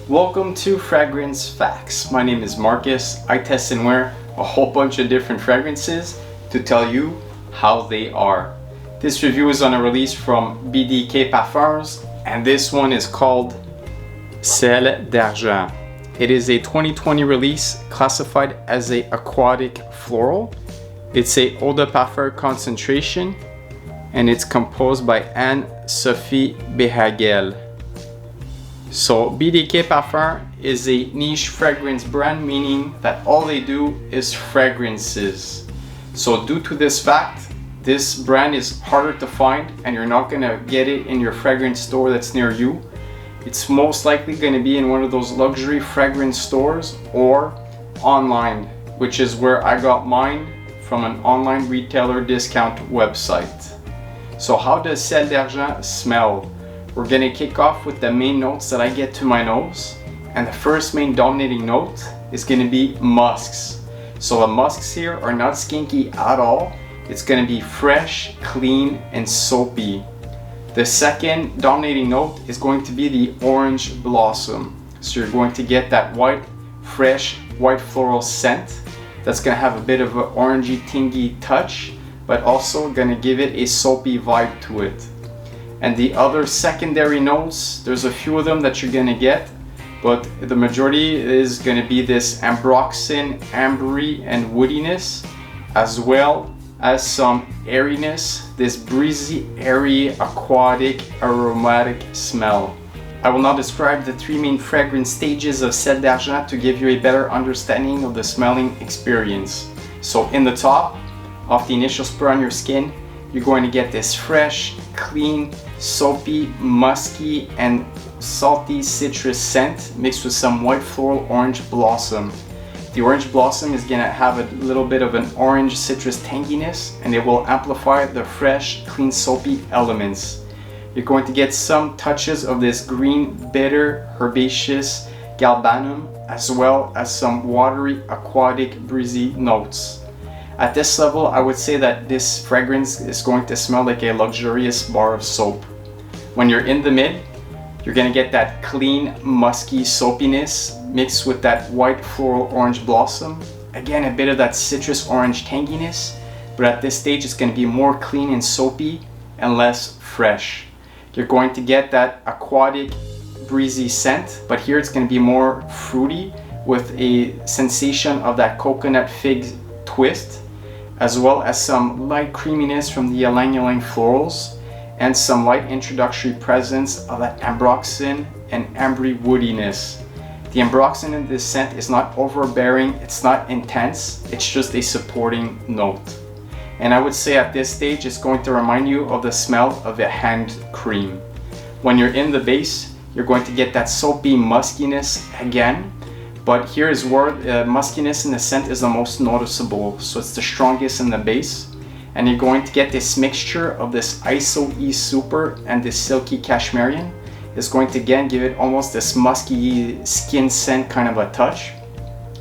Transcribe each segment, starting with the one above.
Welcome to Fragrance Facts. My name is Marcus. I test and wear a whole bunch of different fragrances to tell you how they are. This review is on a release from BDK Parfums, and this one is called SEL d'Argent. It is a 2020 release classified as a aquatic floral. It's a Eau de Parfum concentration, and it's composed by Anne-Sophie Behaghel. So BDK Parfum is a niche fragrance brand, meaning that all they do is fragrances. So due to this fact, this brand is harder to find and you're not gonna get it in your fragrance store that's near you. It's most likely gonna be in one of those luxury fragrance stores or online, which is where I got mine, from an online retailer discount website. So how does SEL d'Argent smell? We're gonna kick off with the main notes that I get to my nose, and the first main dominating note is gonna be musks. So the musks here are not skinky at all. It's gonna be fresh, clean, and soapy. The second dominating note is going to be the orange blossom. So you're going to get that white, fresh, white floral scent that's gonna have a bit of an orangey, tingy touch, but also gonna give it a soapy vibe to it. And the other secondary notes, there's a few of them that you're gonna get, but the majority is gonna be this Ambroxan, ambery, and woodiness, as well as some airiness, this breezy, airy, aquatic, aromatic smell. I will now describe the three main fragrance stages of SEL d'Argent to give you a better understanding of the smelling experience. So in the top, off the initial spray on your skin, you're going to get this fresh, clean, soapy, musky, and salty citrus scent mixed with some white floral orange blossom. The orange blossom is going to have a little bit of an orange citrus tanginess, and it will amplify the fresh, clean, soapy elements. You're going to get some touches of this green, bitter, herbaceous Galbanum, as well as some watery, aquatic, breezy notes. At this level, I would say that this fragrance is going to smell like a luxurious bar of soap. When you're in the mid, you're gonna get that clean, musky soapiness mixed with that white floral orange blossom. Again, a bit of that citrus orange tanginess, but at this stage, it's gonna be more clean and soapy and less fresh. You're going to get that aquatic, breezy scent, but here it's gonna be more fruity with a sensation of that coconut fig twist, as well as some light creaminess from the Ylang-Ylang florals, and some light introductory presence of that Ambroxan and ambery woodiness. The Ambroxan in this scent is not overbearing, it's not intense, it's just a supporting note. And I would say at this stage, it's going to remind you of the smell of a hand cream. When you're in the base, you're going to get that soapy muskiness again, but here is where the muskiness in the scent is the most noticeable. So it's the strongest in the base. And you're going to get this mixture of this ISO E Super and this silky Cashmeran. It's going to again give it almost this musky skin scent kind of a touch.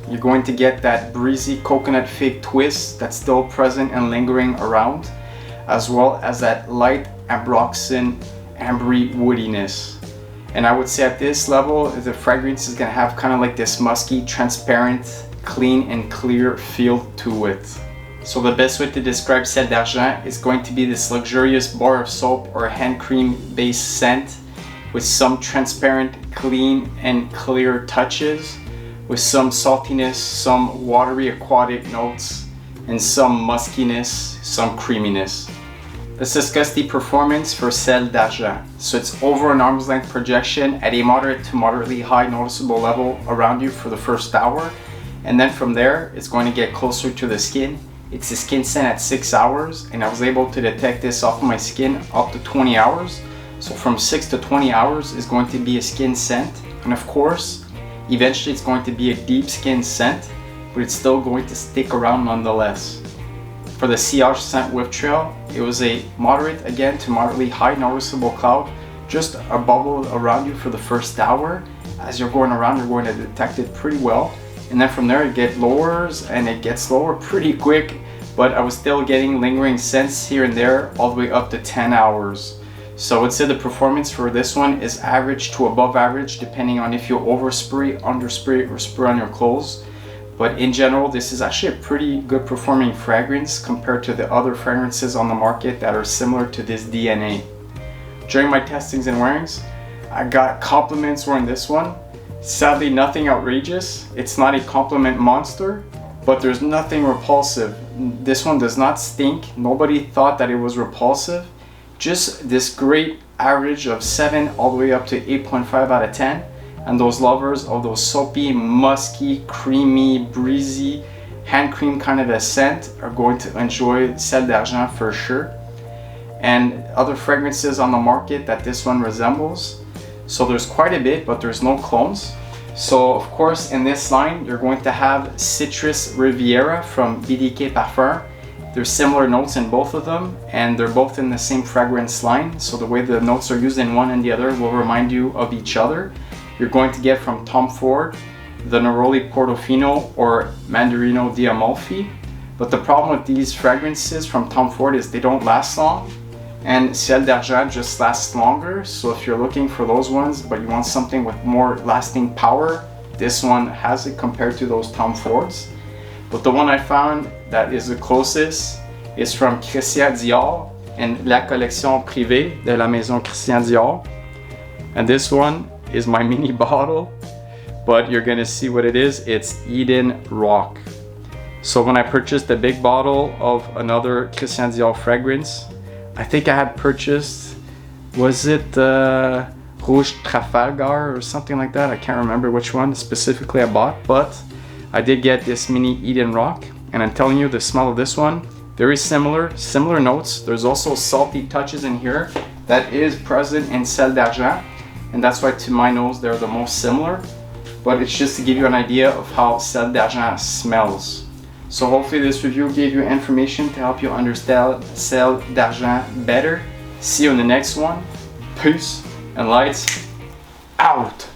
You're going to get that breezy coconut fig twist that's still present and lingering around, as well as that light Ambroxan ambery woodiness. And I would say at this level, the fragrance is going to have kind of like this musky, transparent, clean and clear feel to it. So the best way to describe SEL d'Argent is going to be this luxurious bar of soap or hand cream based scent with some transparent, clean and clear touches, with some saltiness, some watery aquatic notes, and some muskiness, some creaminess. Let's discuss the performance for SEL d'Argent. So it's over an arm's length projection at a moderate to moderately high noticeable level around you for the first hour. And then from there, it's going to get closer to the skin. It's a skin scent at 6 hours, and I was able to detect this off my skin up to 20 hours. So from 6 to 20 hours is going to be a skin scent. And of course, eventually it's going to be a deep skin scent, but it's still going to stick around nonetheless. For the sillage scent whiff trail, it was a moderate again to moderately high noticeable cloud, just a bubble around you for the first hour. As you're going around, you're going to detect it pretty well. And then from there it gets lower and it gets lower pretty quick, but I was still getting lingering scents here and there all the way up to 10 hours. So I would say the performance for this one is average to above average, depending on if you overspray, underspray, or spray on your clothes. But in general, this is actually a pretty good performing fragrance compared to the other fragrances on the market that are similar to this DNA. During my testings and wearings, I got compliments wearing this one. Sadly, nothing outrageous. It's not a compliment monster, but there's nothing repulsive. This one does not stink. Nobody thought that it was repulsive. Just this great average of 7 all the way up to 8.5 out of 10. And those lovers of those soapy, musky, creamy, breezy, hand cream kind of a scent are going to enjoy Sel d'Argent for sure. And other fragrances on the market that this one resembles. So there's quite a bit, but there's no clones. So of course in this line, you're going to have Citrus Riviera from BDK Parfums. There's similar notes in both of them, and they're both in the same fragrance line. So the way the notes are used in one and the other will remind you of each other. You're going to get from Tom Ford, the Neroli Portofino or Mandarino di Amalfi. But the problem with these fragrances from Tom Ford is they don't last long. And Ciel d'Argent just lasts longer, so if you're looking for those ones but you want something with more lasting power, this one has it compared to those Tom Fords. But the one I found that is the closest is from Christian Dior and La Collection Privée de la Maison Christian Dior. And this one is my mini bottle, but you're gonna see what it is. It's Eden Rock. So when I purchased the big bottle of another Christian Dior fragrance, I think I had purchased, was it Rouge Trafalgar or something like that? I can't remember which one specifically I bought, but I did get this mini Eden Rock, and I'm telling you, the smell of this one, very similar notes. There's also salty touches in here that is present in Sel d'Argent, and that's why to my nose they're the most similar, but it's just to give you an idea of how Sel d'Argent smells. So hopefully this review gave you information to help you understand Sel d'Argent better. See you in the next one. Peace and lights out.